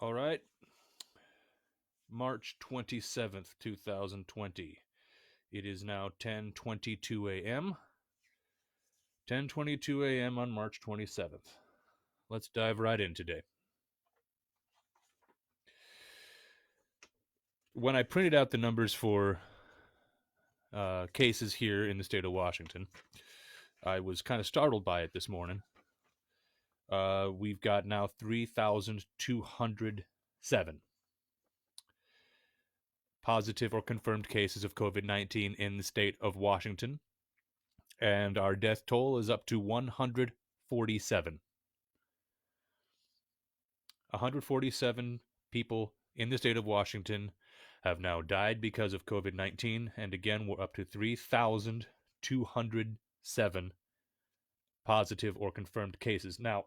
All right. March 27th, 2020. It is now 10:22 a.m. 10:22 a.m. on March 27th. Let's dive right in today. When I printed out the numbers for cases here in the state of Washington, I was kind of startled by it this morning. We've got now 3,207 positive or confirmed cases of COVID-19 in the state of Washington, and our death toll is up to 147. 147 people in the state of Washington have now died because of COVID-19, and again, we're up to 3,207 positive or confirmed cases. Now,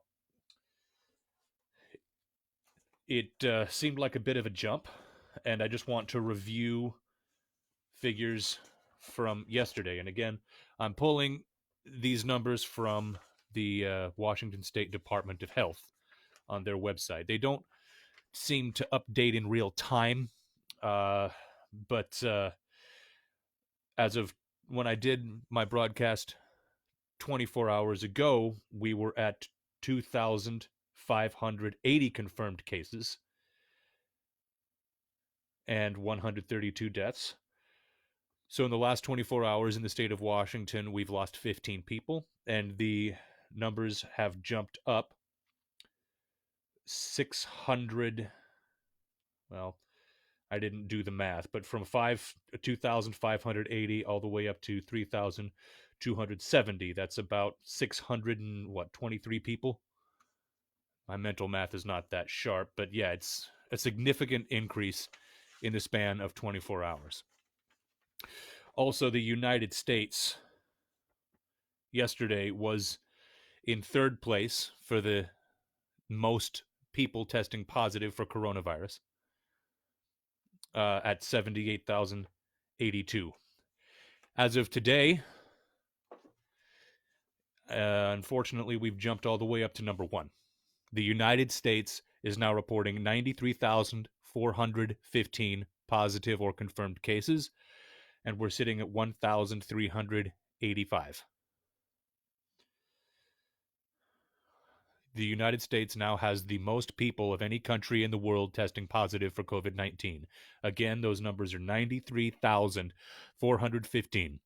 it seemed like a bit of a jump, and I just want to review figures from yesterday. And again, I'm pulling these numbers from the Washington State Department of Health on their website. They don't seem to update in real time, but as of when I did my broadcast 24 hours ago, we were at 2,580 confirmed cases and 132 deaths. So in the last 24 hours in the state of Washington, we've lost 15 people, and the numbers have jumped up 600. Well, I didn't do the math, but from 2,580 all the way up to 3,270. That's about 623 people. My mental math is not that sharp, but yeah, it's a significant increase in the span of 24 hours. Also, the United States yesterday was in third place for the most people testing positive for coronavirus at 78,082. As of today, unfortunately, we've jumped all the way up to number one. The United States is now reporting 93,415 positive or confirmed cases, and we're sitting at 1,385. The United States now has the most people of any country in the world testing positive for COVID-19. Again, those numbers are 93,415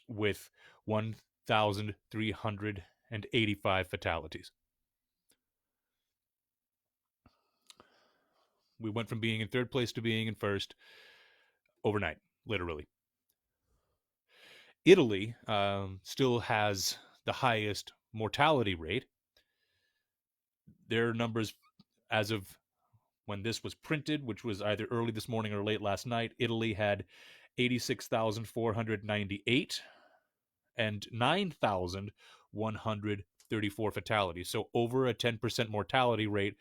with 1,385 fatalities. We went from being in third place to being in first overnight, literally. Italy still has the highest mortality rate. Their numbers, as of when this was printed, which was either early this morning or late last night, Italy had 86,498 and 9,134 fatalities. So over a 10% mortality rate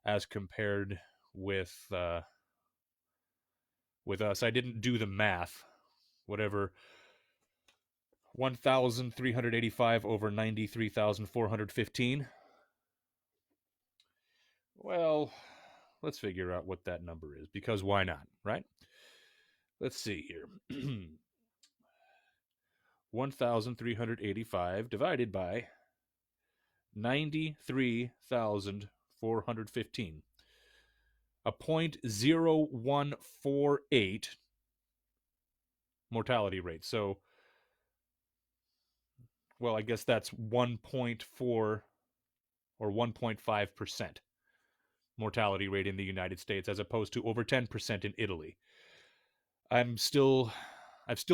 as compared with us. I didn't do the math. Whatever 1,385 over 93,415. Well, let's figure out what that number is, because why not, right? Let's see here. 1,385 divided by 93,415. A 0.0148 mortality rate. So, well, I guess that's 1.4 or 1.5% mortality rate in the United States, as opposed to over 10% in Italy. I've still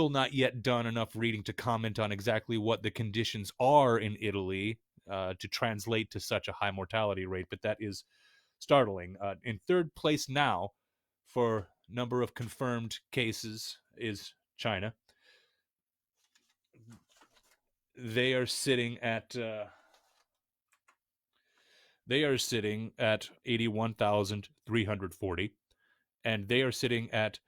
not yet done enough reading to comment on exactly what the conditions are in Italy to translate to such a high mortality rate, but that is startling. In third place now for number of confirmed cases is China. They are sitting at 81,340, and they are sitting at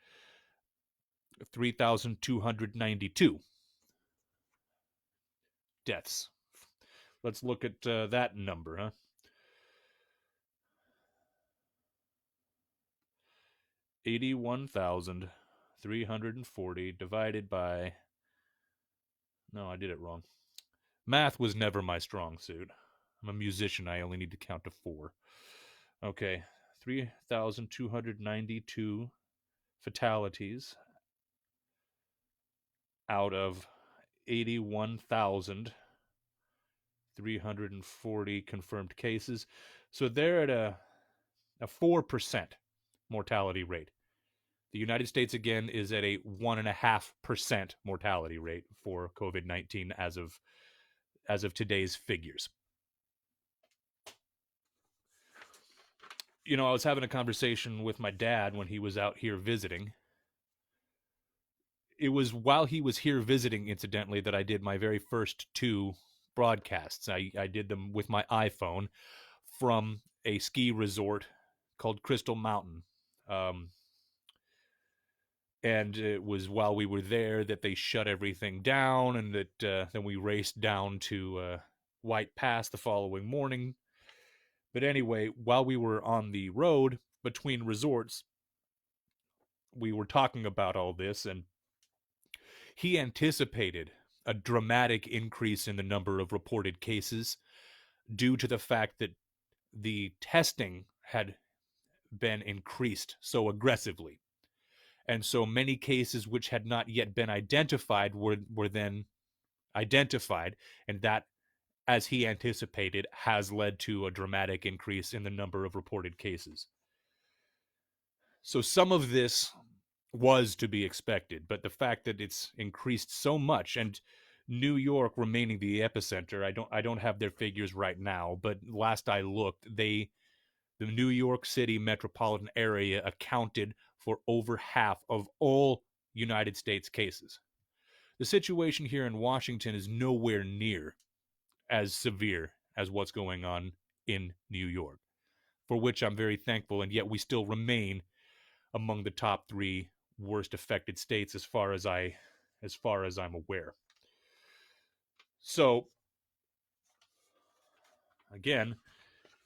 3,292 deaths. Let's look at that number, huh? 81,340 divided by. No, I did it wrong. Math was never my strong suit. I'm a musician. I only need to count to four. Okay. 3,292 fatalities out of 81,340 confirmed cases. So they're at a 4% mortality rate. The United States, again, is at a 1.5% mortality rate for COVID-19 as of today's figures. You know, I was having a conversation with my dad when he was out here visiting. It was while he was here visiting, incidentally, that I did my very first two broadcasts. I did them with my iPhone from a ski resort called Crystal Mountain. Um, and it was while we were there that they shut everything down, and that then we raced down to White Pass the following morning. But anyway, while we were on the road between resorts, we were talking about all this, and he anticipated a dramatic increase in the number of reported cases due to the fact that the testing had been increased so aggressively. And so many cases which had not yet been identified were then identified, and that, as he anticipated, has led to a dramatic increase in the number of reported cases. So some of this was to be expected, but the fact that it's increased so much, and New York remaining the epicenter, I don't have their figures right now, but last I looked, the New York City metropolitan area accounted for over half of all United States cases. The situation here in Washington is nowhere near as severe as what's going on in New York, for which I'm very thankful, and yet we still remain among the top three worst affected states as far as I'm aware. So again,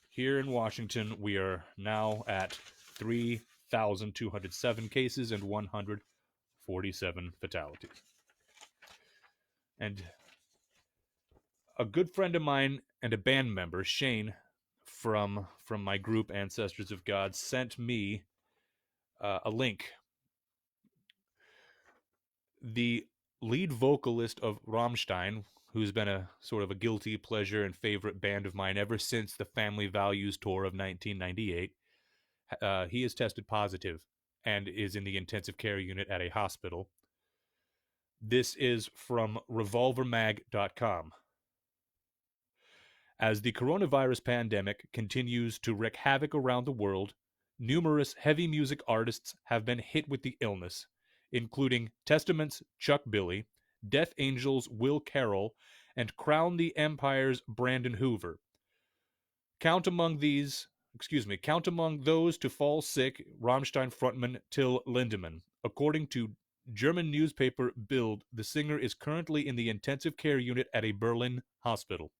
here in Washington, we are now at 3,207 cases and 147 fatalities. And a good friend of mine and a band member, Shane, from my group Ancestors of God, sent me a link. The lead vocalist of Rammstein, who's been a sort of a guilty pleasure and favorite band of mine ever since the Family Values tour of 1998, he has tested positive and is in the intensive care unit at a hospital. This is from revolvermag.com. As the coronavirus pandemic continues to wreak havoc around the world, numerous heavy music artists have been hit with the illness, including Testament's Chuck Billy, Death Angel's Will Carroll, and Crown the Empire's Brandon Hoover. Count among those to fall sick Rammstein frontman Till Lindemann. According to German newspaper Bild, the singer is currently in the intensive care unit at a Berlin hospital.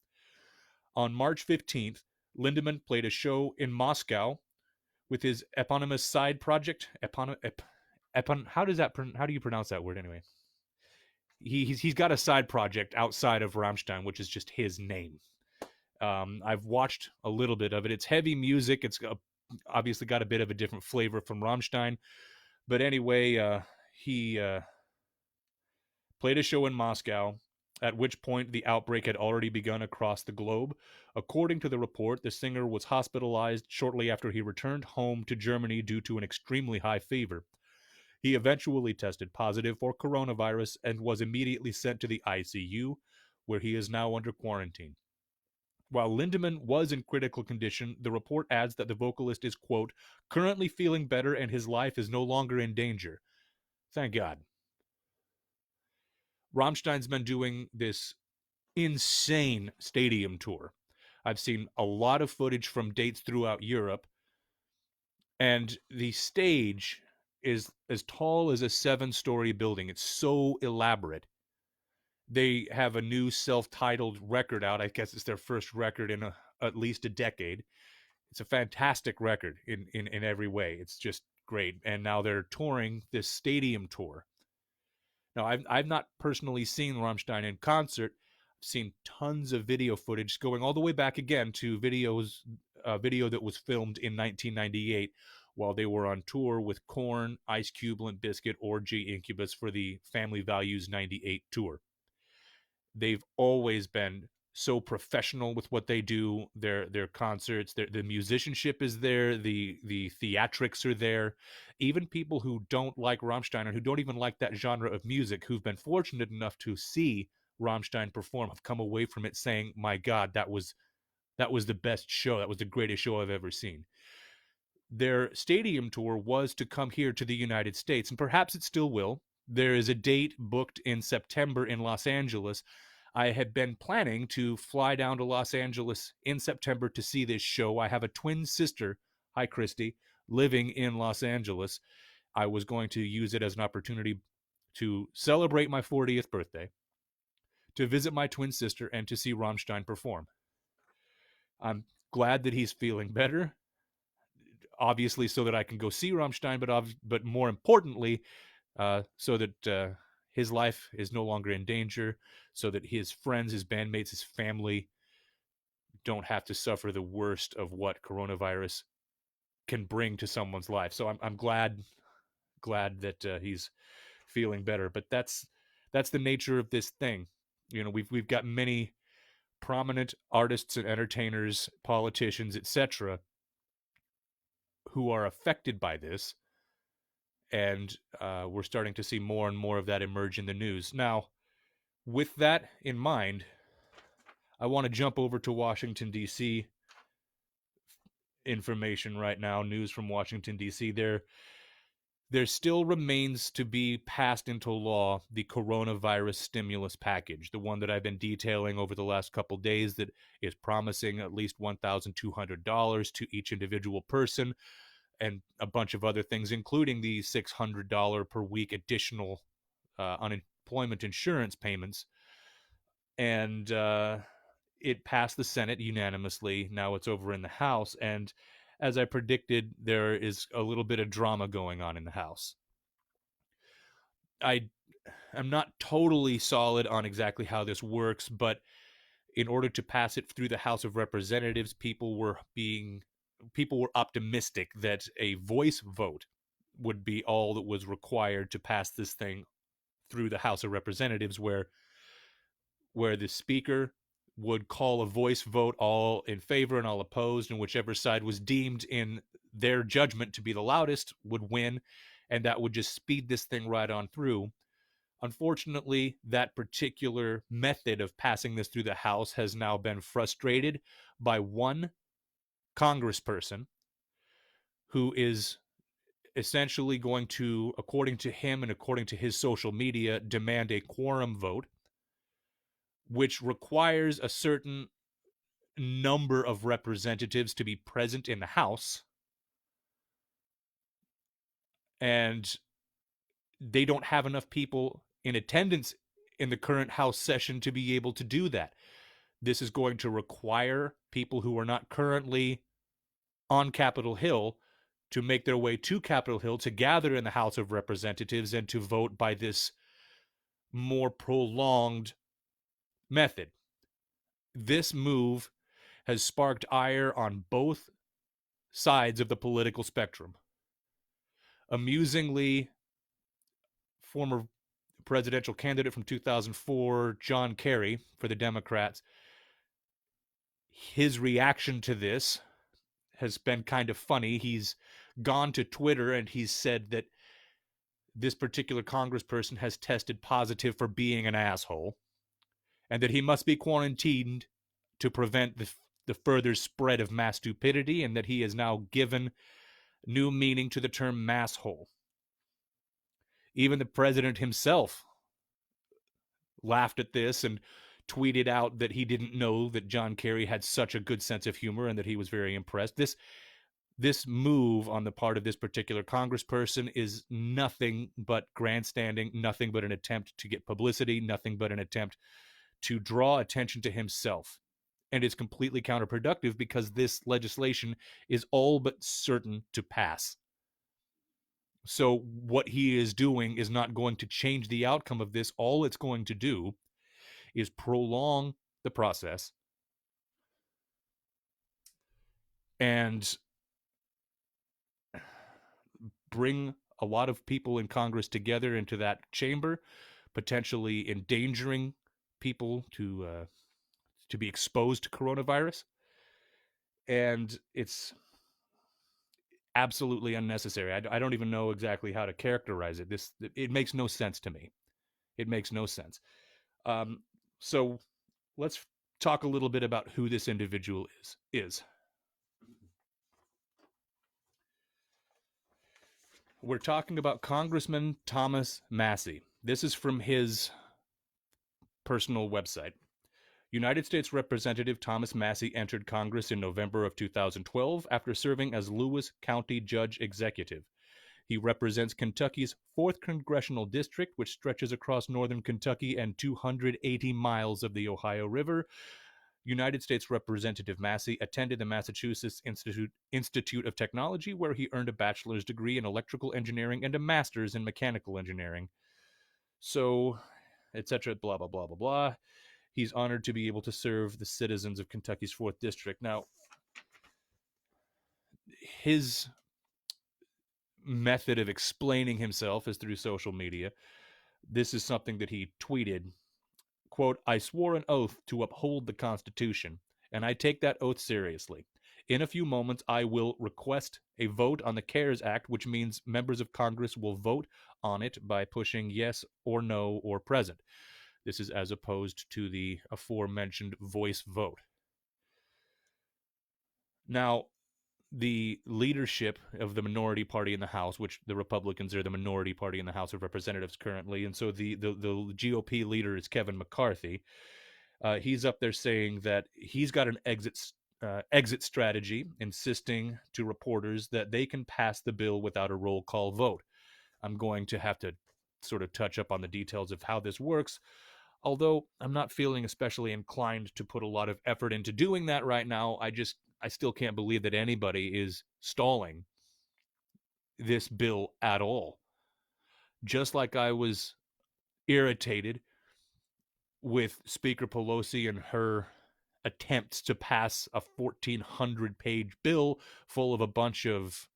On March 15th, Lindemann played a show in Moscow with his eponymous side project. How do you pronounce that word anyway? He's got a side project outside of Rammstein, which is just his name. I've watched a little bit of it. It's heavy music. It's obviously got a bit of a different flavor from Rammstein. But anyway, he played a show in Moscow, at which point the outbreak had already begun across the globe. According to the report, the singer was hospitalized shortly after he returned home to Germany due to an extremely high fever. He eventually tested positive for coronavirus and was immediately sent to the ICU, where he is now under quarantine. While Lindemann was in critical condition, the report adds that the vocalist is, quote, currently feeling better and his life is no longer in danger. Thank God. Rammstein's been doing this insane stadium tour. I've seen a lot of footage from dates throughout Europe, and the stage is as tall as a 7-story building. It's so elaborate. They have a new self-titled record out. I guess it's their first record in at least a decade. It's a fantastic record in every way. It's just great. And now they're touring this stadium tour. Now, I've not personally seen Rammstein in concert. I've seen tons of video footage going all the way back again to video that was filmed in 1998 while they were on tour with Korn, Ice Cube, Limp Bizkit, Orgy, Incubus for the Family Values '98 tour. They've always been so professional with what they do. Their concerts, the musicianship is there, the theatrics are there. Even people who don't like Rammstein and who don't even like that genre of music, who've been fortunate enough to see Rammstein perform, have come away from it saying, "My God, that was the best show. That was the greatest show I've ever seen." Their stadium tour was to come here to the United States, and perhaps it still will. There is a date booked in September in Los Angeles. I had been planning to fly down to Los Angeles in September to see this show. I have a twin sister, hi Christy, living in Los Angeles. I was going to use it as an opportunity to celebrate my 40th birthday, to visit my twin sister, and to see Rammstein perform. I'm glad that he's feeling better, obviously, so that I can go see Rammstein, but more importantly, so that his life is no longer in danger, so that his friends, his bandmates, his family don't have to suffer the worst of what coronavirus can bring to someone's life. So I'm glad that he's feeling better. But that's the nature of this thing. You know, we've got many prominent artists and entertainers, politicians, etc., who are affected by this, and we're starting to see more and more of that emerge in the news. Now, with that in mind, I want to jump over to Washington, D.C. information right now, news from Washington, D.C. There still remains to be passed into law the coronavirus stimulus package, the one that I've been detailing over the last couple days, that is promising at least $1,200 to each individual person, and a bunch of other things, including the $600 per week additional unemployment insurance payments. And it passed the Senate unanimously. Now it's over in the House. And as I predicted, there is a little bit of drama going on in the House. I am not totally solid on exactly how this works, but in order to pass it through the House of Representatives, people were optimistic that a voice vote would be all that was required to pass this thing through the House of Representatives, where the speaker would call a voice vote, all in favor and all opposed, and whichever side was deemed in their judgment to be the loudest would win, and that would just speed this thing right on through. Unfortunately, that particular method of passing this through the House has now been frustrated by one congressperson who is essentially going to, according to him and according to his social media, demand a quorum vote, which requires a certain number of representatives to be present in the House. And they don't have enough people in attendance in the current House session to be able to do that. This is going to require people who are not currently on Capitol Hill to make their way to Capitol Hill to gather in the House of Representatives and to vote by this more prolonged method. This move has sparked ire on both sides of the political spectrum. Amusingly, former presidential candidate from 2004, John Kerry, for the Democrats, his reaction to this has been kind of funny. He's gone to Twitter and he's said that this particular congressperson has tested positive for being an asshole, and that he must be quarantined to prevent the further spread of mass stupidity, and that he has now given new meaning to the term masshole. Even the president himself laughed at this and tweeted out that he didn't know that John Kerry had such a good sense of humor and that he was very impressed. This move on the part of this particular congressperson is nothing but grandstanding, nothing but an attempt to get publicity, nothing but an attempt to draw attention to himself. And it's completely counterproductive because this legislation is all but certain to pass. So what he is doing is not going to change the outcome of this. All it's going to do is prolong the process and bring a lot of people in Congress together into that chamber, potentially endangering people to be exposed to coronavirus. And it's absolutely unnecessary. I don't even know exactly how to characterize it. It makes no sense to me. It makes no sense. Um, so let's talk a little bit about who this individual is. We're talking about Congressman Thomas Massie. This is from his personal website. United States Representative Thomas Massie entered Congress in November of 2012 after serving as Lewis County Judge Executive. He represents Kentucky's 4th Congressional District, which stretches across northern Kentucky and 280 miles of the Ohio River. United States Representative Massie attended the Massachusetts Institute of Technology, where he earned a bachelor's degree in electrical engineering and a master's in mechanical engineering. So, etc., blah, blah, blah, blah, blah. He's honored to be able to serve the citizens of Kentucky's 4th District. Now, his method of explaining himself is through social media. This is something that he tweeted, quote, "I swore an oath to uphold the Constitution, and I take that oath seriously. In a few moments, I will request a vote on the CARES Act, which means members of Congress will vote on it by pushing yes or no or present. This is as opposed to the aforementioned voice vote." Now, the leadership of the minority party in the House, which the Republicans are the minority party in the House of Representatives currently, and so the GOP leader is Kevin McCarthy. He's up there saying that he's got an exit strategy, insisting to reporters that they can pass the bill without a roll call vote. I'm going to have to sort of touch up on the details of how this works, although I'm not feeling especially inclined to put a lot of effort into doing that right now. I still can't believe that anybody is stalling this bill at all. Just like I was irritated with Speaker Pelosi and her attempts to pass a 1,400-page bill full of a bunch of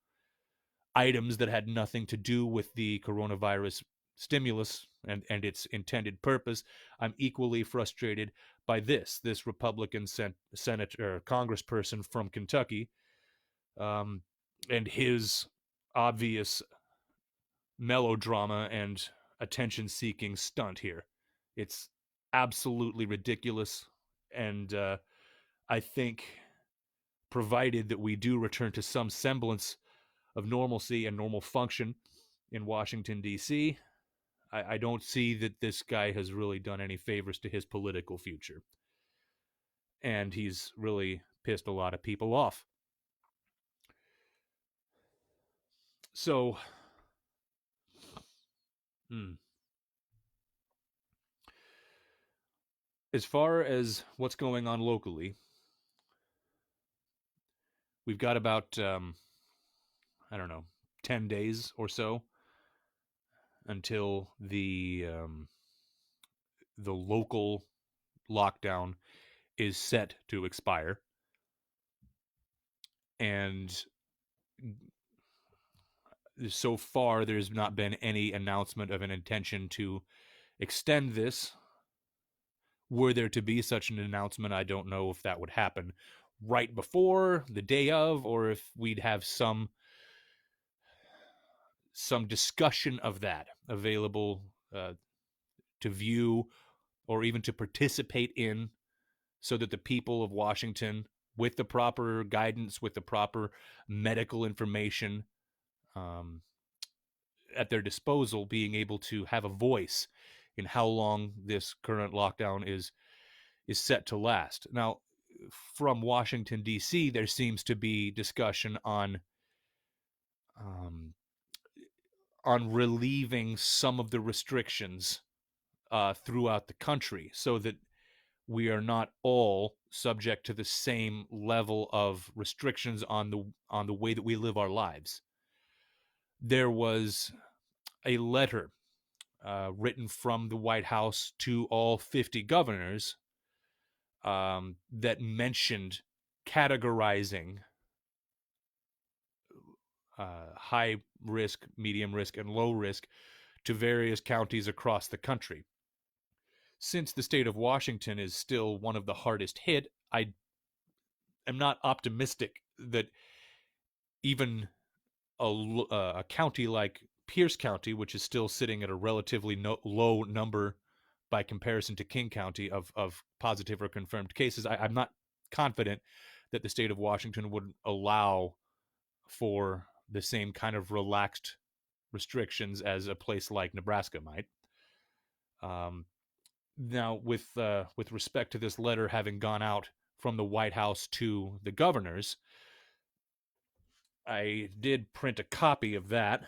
items that had nothing to do with the coronavirus stimulus and its intended purpose. I'm equally frustrated by this Republican senator, congressperson from Kentucky, um, and his obvious melodrama and attention-seeking stunt here. It's absolutely ridiculous, and I think, provided that we do return to some semblance of normalcy and normal function in Washington, D.C., I don't see that this guy has really done any favors to his political future. And he's really pissed a lot of people off. So, hmm, as far as what's going on locally, we've got about, I don't know, 10 days or so until the local lockdown is set to expire. And so far, there's not been any announcement of an intention to extend this. Were there to be such an announcement, I don't know if that would happen right before, the day of, or if we'd have some discussion of that available to view or even to participate in, so that the people of Washington, with the proper guidance, with the proper medical information um, at their disposal, being able to have a voice in how long this current lockdown is set to last. Now, from Washington, D.C., there seems to be discussion um, on relieving some of the restrictions throughout the country, so that we are not all subject to the same level of restrictions on the way that we live our lives. there was a letter written from the White House to all 50 governors that mentioned categorizing high risk, medium risk, and low risk to various counties across the country. Since the state of Washington is still one of the hardest hit, I am not optimistic that even a county like Pierce County, which is still sitting at a relatively low number by comparison to King County of positive or confirmed cases, I'm not confident that the state of Washington would allow for the same kind of relaxed restrictions as a place like Nebraska might. Now, with respect to this letter having gone out from the White House to the governors, I did print a copy of that.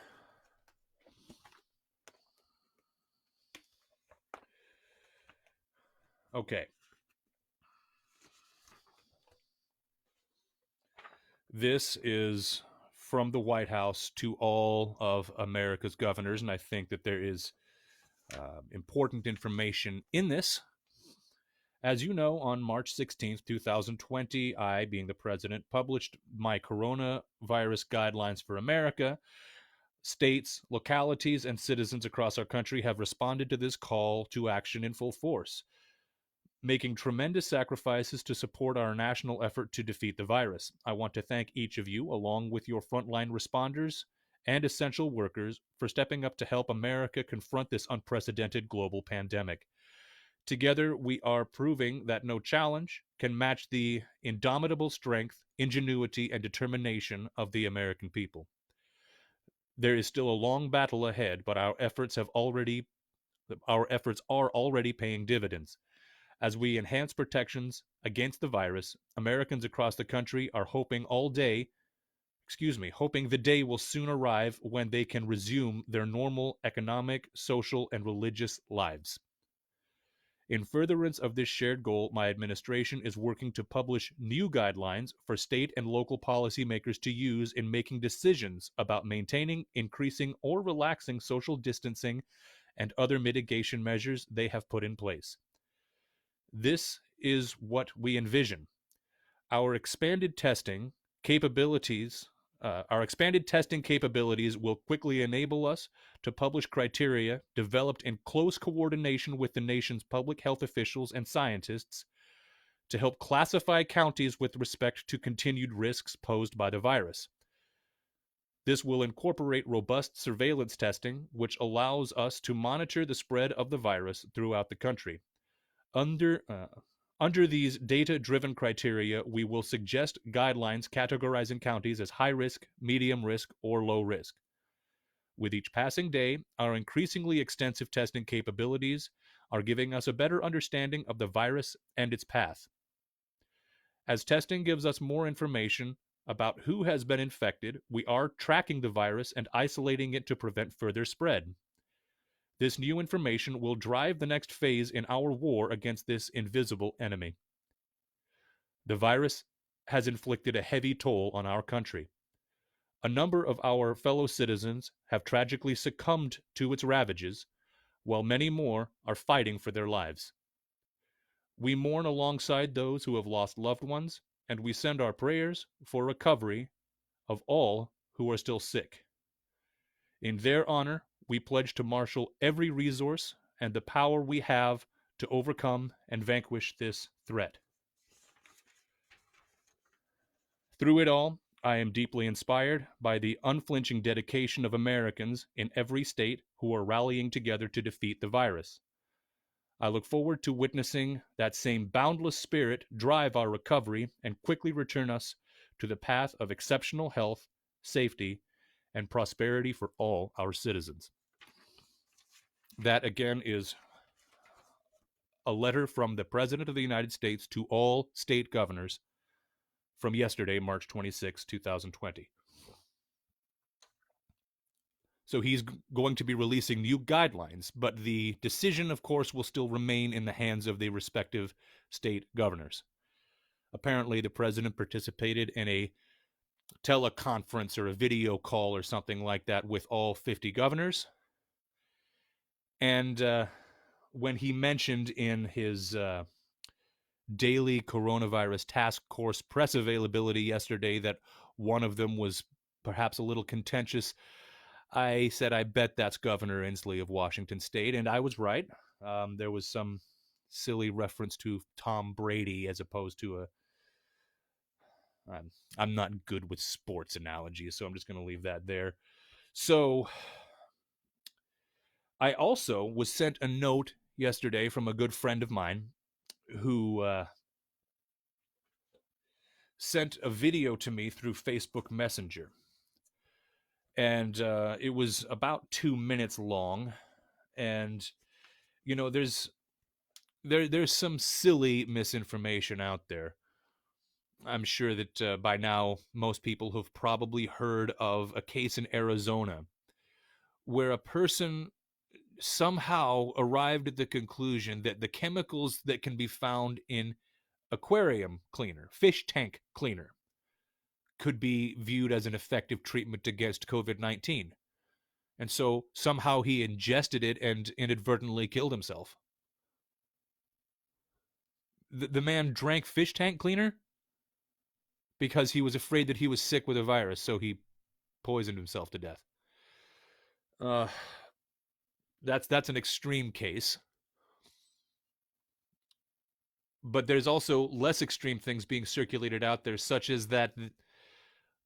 Okay. This is from the White House to all of America's governors, and I think that there is important information in this. As you know, on March 16th, 2020, I, being the president, published my coronavirus guidelines for America. States, localities, and citizens across our country have responded to this call to action in full force, making tremendous sacrifices to support our national effort to defeat the virus. I want to thank each of you, along with your frontline responders and essential workers, for stepping up to help America confront this unprecedented global pandemic. Together, we are proving that no challenge can match the indomitable strength, ingenuity, and determination of the American people. There is still a long battle ahead, but our efforts are already paying dividends. As we enhance protections against the virus, Americans across the country are hoping the day will soon arrive when they can resume their normal economic, social, and religious lives. In furtherance of this shared goal, my administration is working to publish new guidelines for state and local policymakers to use in making decisions about maintaining, increasing, or relaxing social distancing and other mitigation measures they have put in place. This is what we envision. Our expanded testing capabilities will quickly enable us to publish criteria developed in close coordination with the nation's public health officials and scientists to help classify counties with respect to continued risks posed by the virus. This will incorporate robust surveillance testing, which allows us to monitor the spread of the virus throughout the country. Under these data-driven criteria, we will suggest guidelines categorizing counties as high risk, medium risk, or low risk. With each passing day, our increasingly extensive testing capabilities are giving us a better understanding of the virus and its path. As testing gives us more information about who has been infected, we are tracking the virus and isolating it to prevent further spread. This new information will drive the next phase in our war against this invisible enemy. The virus has inflicted a heavy toll on our country. A number of our fellow citizens have tragically succumbed to its ravages, while many more are fighting for their lives. We mourn alongside those who have lost loved ones, and we send our prayers for recovery of all who are still sick. In their honor, we pledge to marshal every resource and the power we have to overcome and vanquish this threat. Through it all, I am deeply inspired by the unflinching dedication of Americans in every state who are rallying together to defeat the virus. I look forward to witnessing that same boundless spirit drive our recovery and quickly return us to the path of exceptional health, safety, and prosperity for all our citizens. That, again, is a letter from the President of the United States to all state governors from yesterday, March 26, 2020. So he's going to be releasing new guidelines, but the decision, of course, will still remain in the hands of the respective state governors. Apparently, the president participated in a teleconference or a video call or something like that with all 50 governors. And when he mentioned in his daily coronavirus task force press availability yesterday that one of them was perhaps a little contentious, I said, I bet that's Governor Inslee of Washington State. And I was right. There was some silly reference to Tom Brady as opposed to a. I'm not good with sports analogies, so I'm just going to leave that there. So I also was sent a note yesterday from a good friend of mine who sent a video to me through Facebook Messenger. And it was about 2 minutes long. And, you know, there's some silly misinformation out there. I'm sure that by now most people have probably heard of a case in Arizona where a person somehow arrived at the conclusion that the chemicals that can be found in aquarium cleaner, fish tank cleaner, could be viewed as an effective treatment against COVID-19. And so somehow he ingested it and inadvertently killed himself. The man drank fish tank cleaner because he was afraid that he was sick with a virus, so he poisoned himself to death. Uh, that's an extreme case. But there's also less extreme things being circulated out there, such as that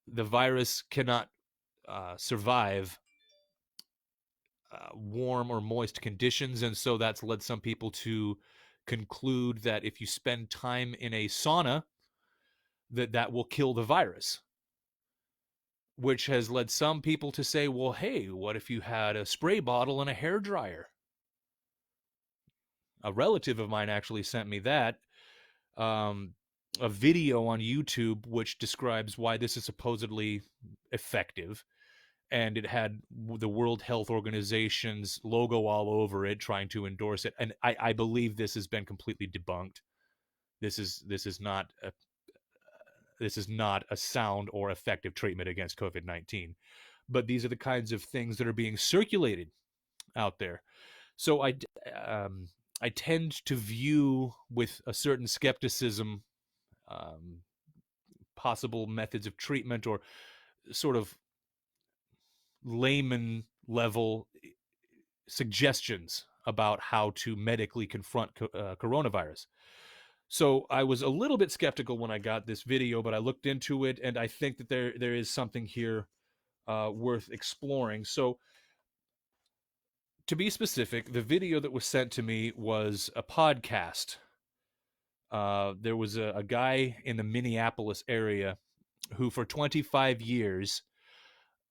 the virus cannot survive warm or moist conditions, and so that's led some people to conclude that if you spend time in a sauna, that will kill the virus, which has led some people to say, well, hey, what if you had a spray bottle and a hair dryer? A relative of mine actually sent me that. A video on YouTube which describes why this is supposedly effective. And it had the World Health Organization's logo all over it, trying to endorse it. And I believe this has been completely debunked. This is not a sound or effective treatment against COVID-19. But these are the kinds of things that are being circulated out there. So I tend to view with a certain skepticism possible methods of treatment or sort of layman level suggestions about how to medically confront coronavirus. So I was a little bit skeptical when I got this video, but I looked into it, and I think that there is something here worth exploring. So to be specific, the video that was sent to me was a podcast. There was a guy in the Minneapolis area who, for 25 years,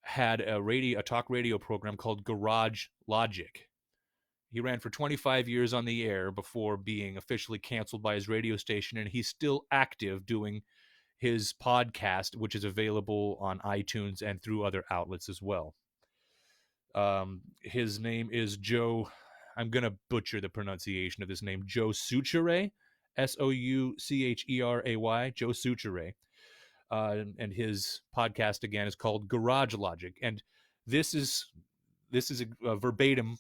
had a talk radio program called Garage Logic. He ran for 25 years on the air before being officially canceled by his radio station, and he's still active doing his podcast, which is available on iTunes and through other outlets as well. His name is Joe. I'm going to butcher the pronunciation of this name. Joe Soucheray, Soucheray, Joe Soucheray. And his podcast, again, is called Garage Logic. And this is a verbatim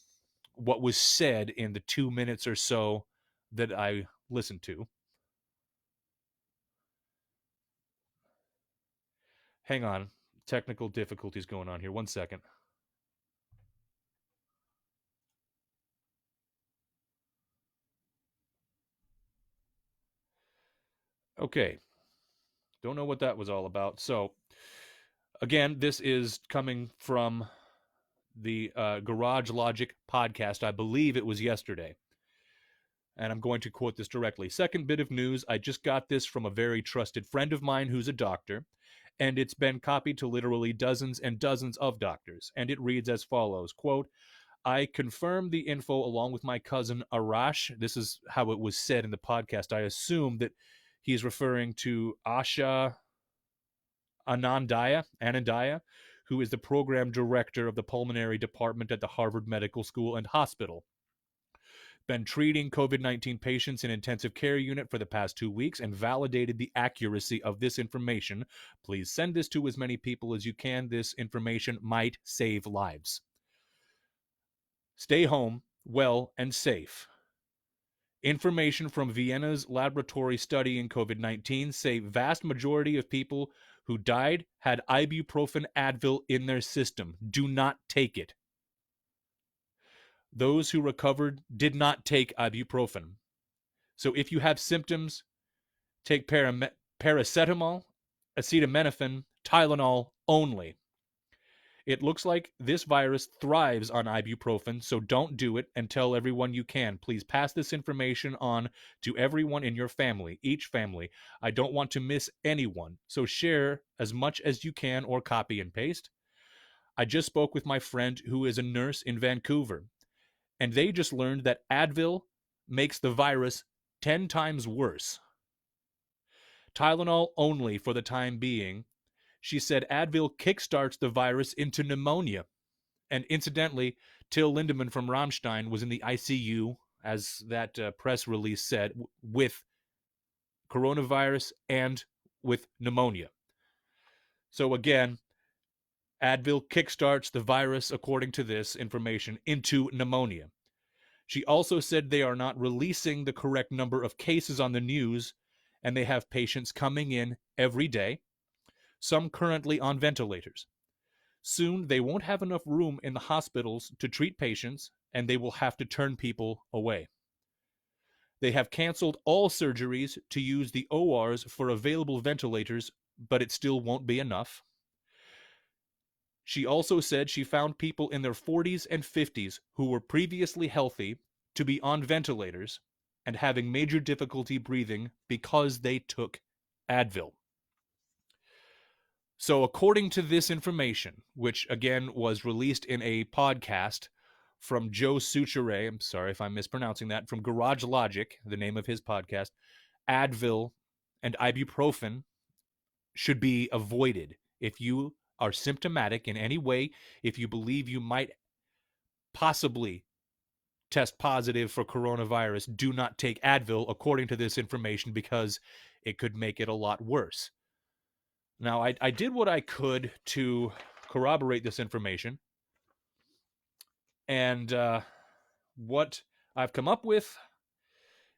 what was said in the 2 minutes or so that I listened to. Hang on. Technical difficulties going on here. 1 second. Okay. Don't know what that was all about. So, again, this is coming from the Garage Logic podcast. I believe it was yesterday. And I'm going to quote this directly. Second bit of news. I just got this from a very trusted friend of mine who's a doctor, and it's been copied to literally dozens and dozens of doctors. And it reads as follows, quote, I confirmed the info along with my cousin Arash. This is how it was said in the podcast. I assume that he's referring to Asha Anandaya, who is the program director of the pulmonary department at the Harvard Medical School and Hospital. been treating COVID-19 patients in intensive care unit for the past 2 weeks and validated the accuracy of this information. Please send this to as many people as you can. This information might save lives. Stay home, well, and safe. Information from Vienna's laboratory studying COVID-19 say vast majority of people who died had ibuprofen Advil in their system. Do not take it. Those who recovered did not take ibuprofen. So if you have symptoms, take paracetamol, acetaminophen, Tylenol only. It looks like this virus thrives on ibuprofen, so don't do it, and tell everyone you can. Please pass this information on to everyone in your family, each family. I don't want to miss anyone, so share as much as you can or copy and paste. I just spoke with my friend who is a nurse in Vancouver, and they just learned that Advil makes the virus 10 times worse. Tylenol only for the time being. She said Advil kickstarts the virus into pneumonia. And incidentally, Till Lindemann from Rammstein was in the ICU, as that press release said, with coronavirus and with pneumonia. So again, Advil kickstarts the virus, according to this information, into pneumonia. She also said they are not releasing the correct number of cases on the news, and they have patients coming in every day, some currently on ventilators. Soon, they won't have enough room in the hospitals to treat patients, and they will have to turn people away. They have canceled all surgeries to use the ORs for available ventilators, but it still won't be enough. She also said she found people in their 40s and 50s who were previously healthy to be on ventilators and having major difficulty breathing because they took Advil. So according to this information, which again was released in a podcast from Joe Suchere, I'm sorry if I'm mispronouncing that, from Garage Logic, the name of his podcast, Advil and ibuprofen should be avoided. If you are symptomatic in any way, if you believe you might possibly test positive for coronavirus, do not take Advil according to this information because it could make it a lot worse. Now, I did what I could to corroborate this information, and what I've come up with,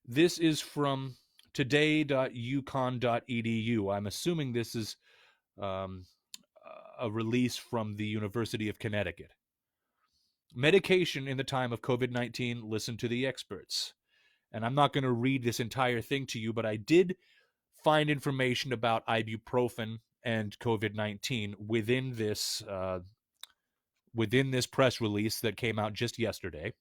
this is from today.uconn.edu. I'm assuming this is a release from the University of Connecticut. Medication in the time of COVID-19, listen to the experts. And I'm not going to read this entire thing to you, but I did find information about ibuprofen and COVID-19 within this press release that came out just yesterday.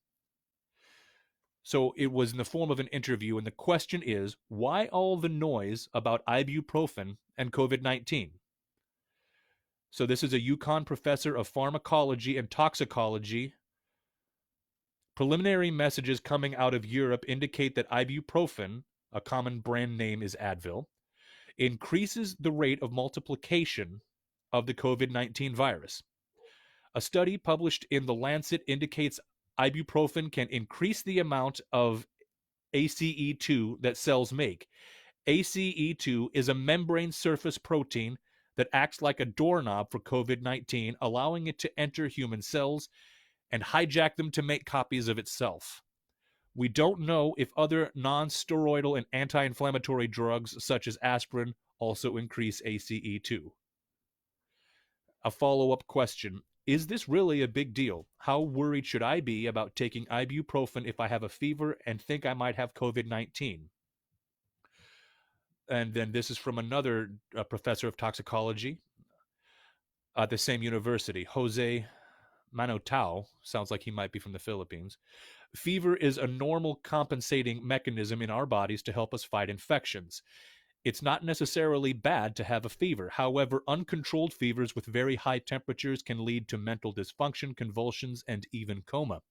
So it was in the form of an interview, and the question is, why all the noise about ibuprofen and COVID-19? So this is a UConn professor of pharmacology and toxicology. Preliminary messages coming out of Europe indicate that ibuprofen, a common brand name is Advil, increases the rate of multiplication of the COVID-19 virus. A study published in The Lancet indicates ibuprofen can increase the amount of ACE2 that cells make. ACE2 is a membrane surface protein that acts like a doorknob for COVID-19, allowing it to enter human cells and hijack them to make copies of itself. We don't know if other non-steroidal and anti-inflammatory drugs such as aspirin also increase ACE2. A follow-up question: is this really a big deal? How worried should I be about taking ibuprofen if I have a fever and think I might have COVID-19? And then this is from another professor of toxicology at the same university, Jose Manotao. Sounds like he might be from the Philippines. Fever is a normal compensating mechanism in our bodies to help us fight infections. It's not necessarily bad to have a fever. However, uncontrolled fevers with very high temperatures can lead to mental dysfunction, convulsions, and even coma.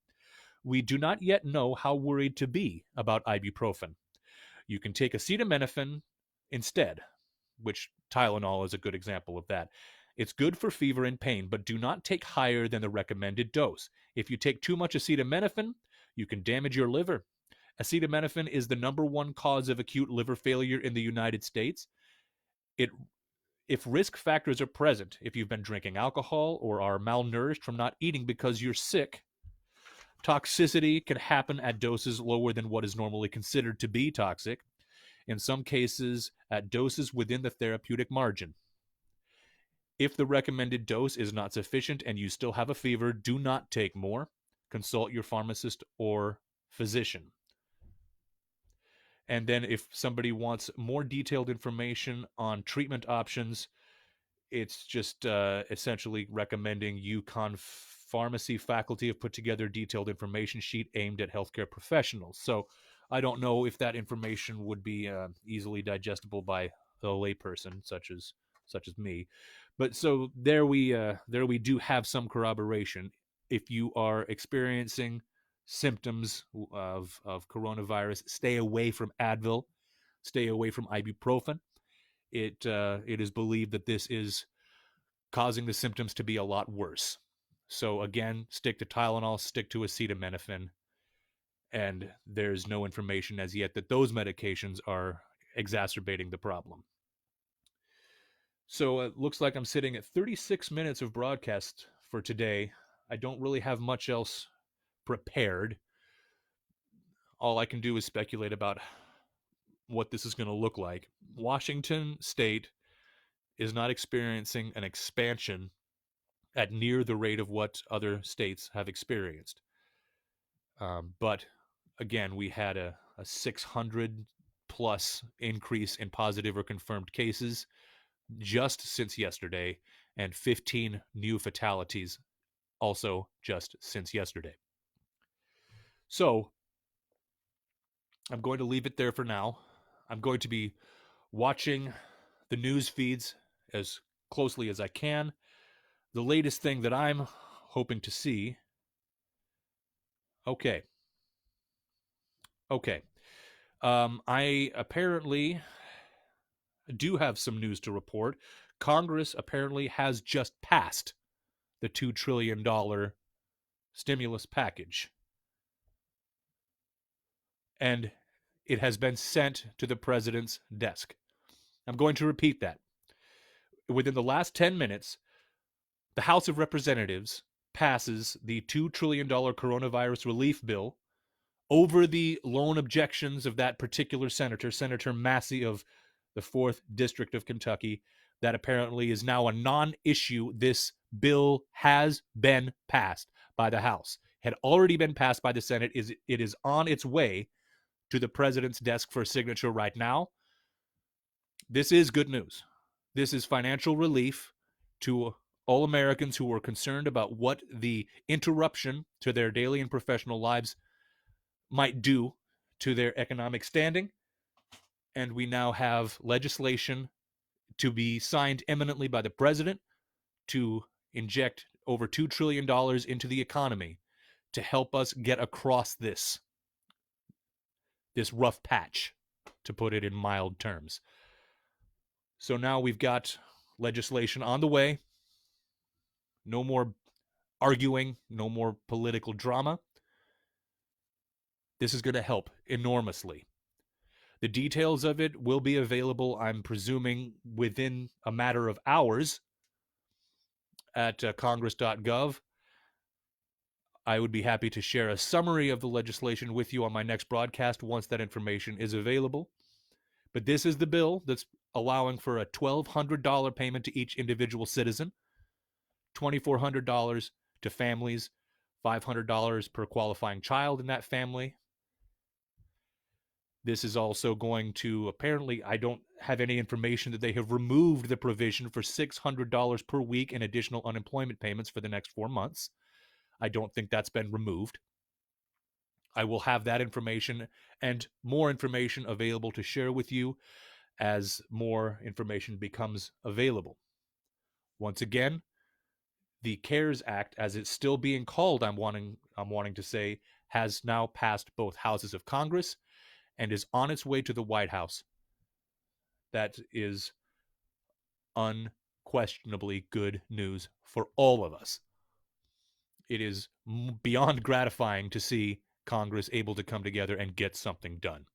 We do not yet know how worried to be about ibuprofen. You can take acetaminophen instead, which Tylenol is a good example of that. It's good for fever and pain, but do not take higher than the recommended dose. If you take too much acetaminophen, you can damage your liver. Acetaminophen is the number one cause of acute liver failure in the United States. It If risk factors are present, if you've been drinking alcohol or are malnourished from not eating because you're sick, toxicity can happen at doses lower than what is normally considered to be toxic, in some cases at doses within the therapeutic margin. If the recommended dose is not sufficient and you still have a fever, do not take more. Consult your pharmacist or physician. And then if somebody wants more detailed information on treatment options, it's just essentially recommending UConn pharmacy faculty have put together a detailed information sheet aimed at healthcare professionals. So I don't know if that information would be easily digestible by a layperson such as me. But so there we do have some corroboration. If you are experiencing symptoms of coronavirus, stay away from Advil, stay away from ibuprofen. It is believed that this is causing the symptoms to be a lot worse. So again, stick to Tylenol, stick to acetaminophen, and there's no information as yet that those medications are exacerbating the problem. So it looks like I'm sitting at 36 minutes of broadcast for today. I don't really have much else prepared. All I can do is speculate about what this is going to look like. Washington State is not experiencing an expansion at near the rate of what other states have experienced. But again, we had a 600 plus increase in positive or confirmed cases just since yesterday, and 15 new fatalities also just since yesterday. So I'm going to leave it there for now. I'm going to be watching the news feeds as closely as I can. The latest thing that I'm hoping to see. Okay. I apparently do have some news to report. Congress apparently has just passed the $2 trillion stimulus package. And it has been sent to the president's desk. I'm going to repeat that. Within the last 10 minutes, the House of Representatives passes the $2 trillion coronavirus relief bill over the lone objections of that particular senator, Senator Massey of the 4th District of Kentucky. That apparently is now a non-issue. This bill has been passed by the House. It had already been passed by the Senate. It is on its way to the president's desk for signature right now. This is good news. This is financial relief to all Americans who were concerned about what the interruption to their daily and professional lives might do to their economic standing. And we now have legislation to be signed imminently by the president to inject over $2 trillion into the economy to help us get across this rough patch, to put it in mild terms. So now we've got legislation on the way. No more arguing, no more political drama. This is going to help enormously. The details of it will be available, I'm presuming, within a matter of hours at congress.gov. I would be happy to share a summary of the legislation with you on my next broadcast once that information is available. But this is the bill that's allowing for a $1,200 payment to each individual citizen, $2,400 to families, $500 per qualifying child in that family. This is also going to, apparently, I don't have any information that they have removed the provision for $600 per week in additional unemployment payments for the next 4 months. I don't think that's been removed. I will have that information and more information available to share with you as more information becomes available. Once again, the CARES Act, as it's still being called, I'm wanting to say, has now passed both houses of Congress and is on its way to the White House. That is unquestionably good news for all of us. It is beyond gratifying to see Congress able to come together and get something done.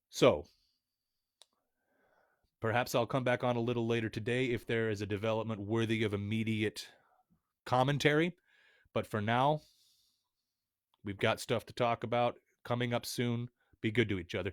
So, perhaps I'll come back on a little later today if there is a development worthy of immediate commentary. But for now, we've got stuff to talk about coming up soon. Be good to each other.